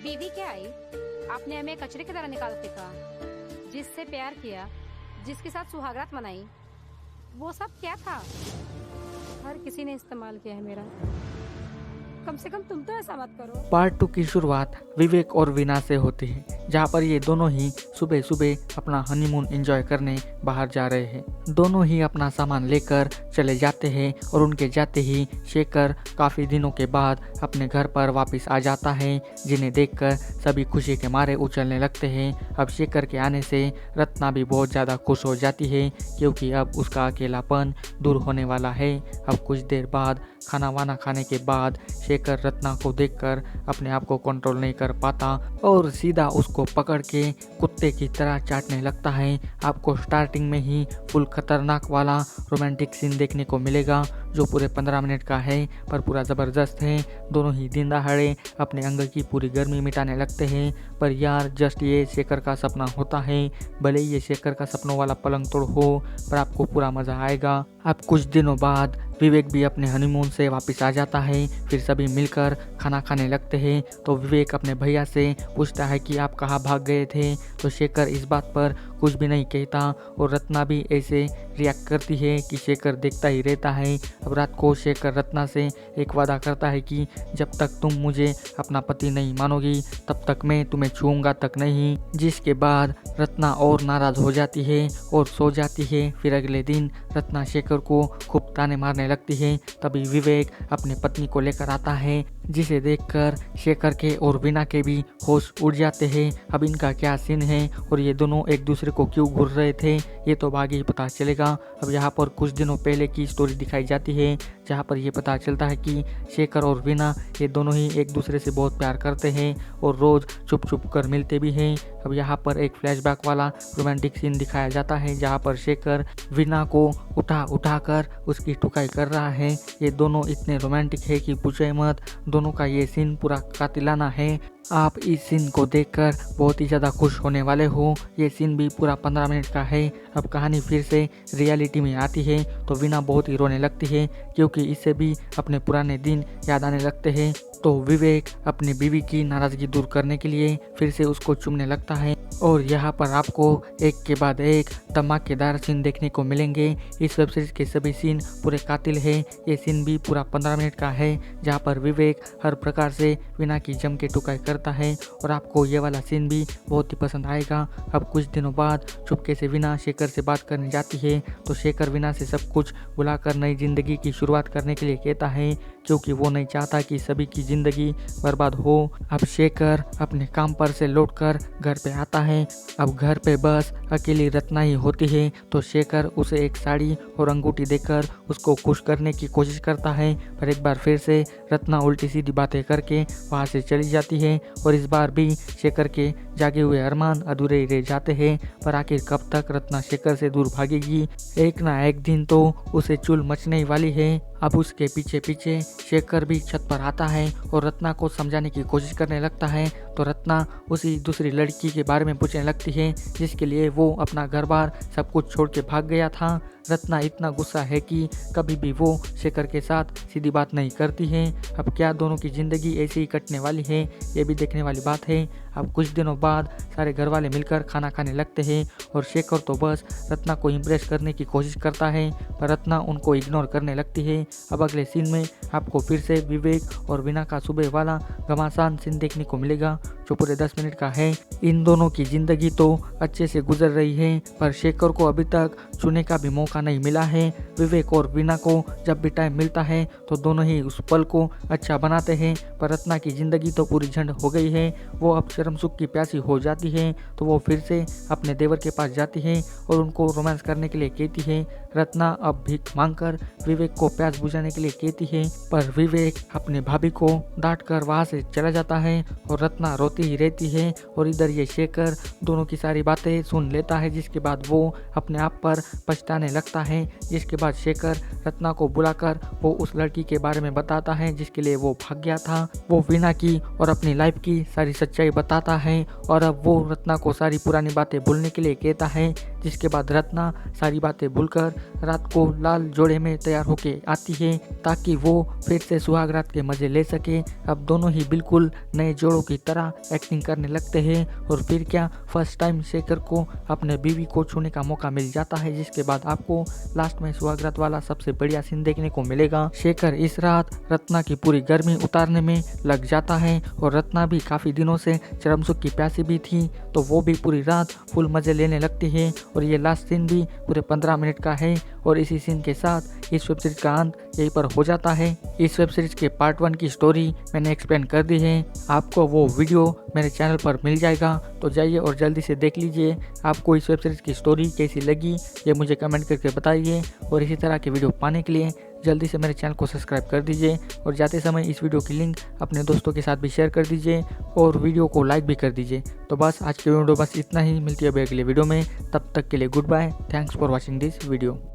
बीवी क्या आई? आपने हमें कचरे की तरह निकाल फेंका। जिससे प्यार किया, जिसके साथ सुहागरात मनाई, वो सब क्या था? हर किसी ने इस्तेमाल किया है मेरा। कम से कम तुम तो ऐसा मत करो। पार्ट 2 की शुरुआत विवेक और वीना से होती है, जहाँ पर ये दोनों ही सुबह सुबह अपना हनीमून एंजॉय करने बाहर जा रहे हैं। दोनों ही अपना सामान लेकर चले जाते हैं और उनके जाते ही शेखर काफ़ी दिनों के बाद अपने घर पर वापस आ जाता है, जिन्हें देखकर सभी खुशी के मारे उछलने लगते हैं। अब शेखर के आने से रत्ना भी बहुत ज़्यादा खुश हो जाती है, क्योंकि अब उसका अकेलापन दूर होने वाला है। अब कुछ देर बाद खाना वाना खाने के बाद शेखर रत्ना को देखकर अपने आप को कंट्रोल नहीं कर पाता और सीधा उसको पकड़ के कुत्ते की तरह चाटने लगता है। आपको स्टार्टिंग में ही फुल खतरनाक वाला रोमांटिक सीन देखने को मिलेगा, जो पूरे 15 मिनट का है, पर पूरा ज़बरदस्त है। दोनों ही दिन दहाड़े अपने अंग की पूरी गर्मी मिटाने लगते हैं। पर यार जस्ट ये शेखर का सपना होता है, भले ही ये शेखर का सपनों वाला पलंग तोड़ हो, पर आपको पूरा मज़ा आएगा। अब कुछ दिनों बाद विवेक भी अपने हनीमून से वापस आ जाता है। फिर सभी मिलकर खाना खाने लगते हैं। तो विवेक अपने भैया से पूछता है कि आप कहाँ भाग गए थे, तो शेखर इस बात पर कुछ भी नहीं कहता और रत्ना भी ऐसे रिएक्ट करती है कि शेखर देखता ही रहता है। अब रात को शेखर रत्ना से एक वादा करता है कि जब तक तुम मुझे अपना पति नहीं मानोगी तब तक मैं तुम्हें छूऊंगा तक नहीं, जिसके बाद रत्ना और नाराज़ हो जाती है और सो जाती है। फिर अगले दिन रत्ना शेखर को खूब ताने मारने लगती है। तभी विवेक अपनी पत्नी को लेकर आता है, जिसे देखकर शेखर के और वीना के भी होश उड़ जाते हैं। अब इनका क्या सीन है और ये दोनों एक दूसरे को क्यों घूर रहे थे, ये तो आगे ही पता चलेगा। अब यहाँ पर कुछ दिनों पहले की स्टोरी दिखाई जाती है, जहाँ पर ये पता चलता है कि शेखर और वीना ये दोनों ही एक दूसरे से बहुत प्यार करते हैं और रोज़ छुप छुप कर मिलते भी हैं। अब यहाँ पर एक फ्लैशबैक वाला रोमांटिक सीन दिखाया जाता है, जहाँ पर शेखर वीना को उठा कर उसकी ठुकाई कर रहा है। ये दोनों इतने रोमांटिक है कि पूछे मत। दोनों का ये सीन पूरा कातिलाना है। आप इस सीन को देखकर बहुत ही ज़्यादा खुश होने वाले हो। ये सीन भी पूरा 15 मिनट का है। अब कहानी फिर से रियलिटी में आती है तो वीना बहुत ही रोने लगती है, क्योंकि इससे भी अपने पुराने दिन याद आने लगते हैं। तो विवेक अपनी बीवी की नाराज़गी दूर करने के लिए फिर से उसको चूमने लगता है और यहाँ पर आपको एक के बाद एक धमाकेदार सीन देखने को मिलेंगे। इस वेब सीरीज के सभी सीन पूरे कातिल है। ये सीन भी पूरा 15 मिनट का है, जहाँ पर विवेक हर प्रकार से वीना की जम के टुकाई करता है और आपको ये वाला सीन भी बहुत ही पसंद आएगा। अब कुछ दिनों बाद चुपके से वीना शेखर से बात करने जाती है, तो शेखर वीना से सब कुछ भुलाकर नई जिंदगी की शुरुआत करने के लिए कहता है, क्योंकि वो नहीं चाहता कि सभी की ज़िंदगी बर्बाद हो। अब शेखर अपने काम पर से लौटकर घर पे आता है। अब घर पे बस अकेली रत्ना ही होती है, तो शेखर उसे एक साड़ी और अंगूठी देकर उसको खुश करने की कोशिश करता है, पर एक बार फिर से रत्ना उल्टी सीधी बातें करके वहाँ से चली जाती है और इस बार भी शेखर के जागे हुए अरमान अधूरे ही रह जाते हैं। पर आखिर कब तक रत्ना शेखर से दूर भागेगी? एक ना एक दिन तो उसे चुल मचने ही वाली है। अब उसके पीछे पीछे शेखर भी छत पर आता है और रत्ना को समझाने की कोशिश करने लगता है, तो रत्ना उसी दूसरी लड़की के बारे में पूछने लगती है, जिसके लिए वो अपना घर बार सब कुछ छोड़ के भाग गया था। रत्ना इतना गुस्सा है कि कभी भी वो शेखर के साथ सीधी बात नहीं करती है। अब क्या दोनों की ज़िंदगी ऐसे ही कटने वाली है, ये भी देखने वाली बात है। अब कुछ दिनों बाद सारे घर वाले मिलकर खाना खाने लगते हैं और शेखर तो बस रत्ना को इम्प्रेस करने की कोशिश करता है, पर रत्ना उनको इग्नोर करने लगती है। अब अगले सीन में आपको फिर से विवेक और वीना का सुबह वाला घमासान सीन देखने को मिलेगा, जो पूरे 10 मिनट का है। इन दोनों की ज़िंदगी तो अच्छे से गुजर रही है, पर शेखर को अभी तक छूने का भी मौका नहीं मिला है। विवेक और वीना को जब भी टाइम मिलता है तो दोनों ही उस पल को अच्छा बनाते हैं, पर रत्ना की ज़िंदगी तो पूरी झंड हो गई है। वो अब शर्म सुख की प्यासी हो जाती है, तो वो फिर से अपने देवर के पास जाती है और उनको रोमांस करने के लिए कहती है। रत्ना अब भीख मांगकर विवेक को प्यास बुझाने के लिए कहती है, पर विवेक अपने भाभी को डांट कर वहाँ से चला जाता है और रत्ना रोती ही रहती है। और इधर ये शेखर दोनों की सारी बातें सुन लेता है, जिसके बाद वो अपने आप पर पछताने लगता है। जिसके बाद शेखर रत्ना को बुलाकर वो उस लड़की के बारे में बताता है जिसके लिए वो भाग गया था। वो वीना की और अपनी लाइफ की सारी सच्चाई बताता है और अब वो रत्ना को सारी पुरानी बातें भूलने के लिए कहता है, जिसके बाद रत्ना सारी बातें भूलकर रात को लाल जोड़े में तैयार होके आती है ताकि वो फिर से सुहाग रात के मजे ले सके। अब दोनों ही बिल्कुल नए जोड़ों की तरह एक्टिंग करने लगते हैं और फिर क्या फर्स्ट टाइम शेखर को अपने बीवी को छूने का मौका मिल जाता है, जिसके बाद आपको लास्ट में सुहाग रात वाला सबसे बढ़िया सीन देखने को मिलेगा। शेखर इस रात रत्ना की पूरी गर्मी उतारने में लग जाता है और रत्ना भी काफी दिनों से चरम सुख की प्यासी भी थी, तो वो भी पूरी रात फुल मजे लेने लगती है। और ये लास्ट सीन भी पूरे 15 मिनट का है और इसी सीन के साथ इस वेब सीरीज का अंत यहीं पर हो जाता है। इस वेब सीरीज के पार्ट 1 की स्टोरी मैंने एक्सप्लेन कर दी है, आपको वो वीडियो मेरे चैनल पर मिल जाएगा, तो जाइए और जल्दी से देख लीजिए। आपको इस वेब सीरीज की स्टोरी कैसी लगी ये मुझे कमेंट करके बताइए और इसी तरह के वीडियो पाने के लिए जल्दी से मेरे चैनल को सब्सक्राइब कर दीजिए और जाते समय इस वीडियो की लिंक अपने दोस्तों के साथ भी शेयर कर दीजिए और वीडियो को लाइक भी कर दीजिए। तो बस आज की वीडियो बस इतना ही, मिलती है अगले वीडियो में, तब तक के लिए goodbye, thanks for watching this video.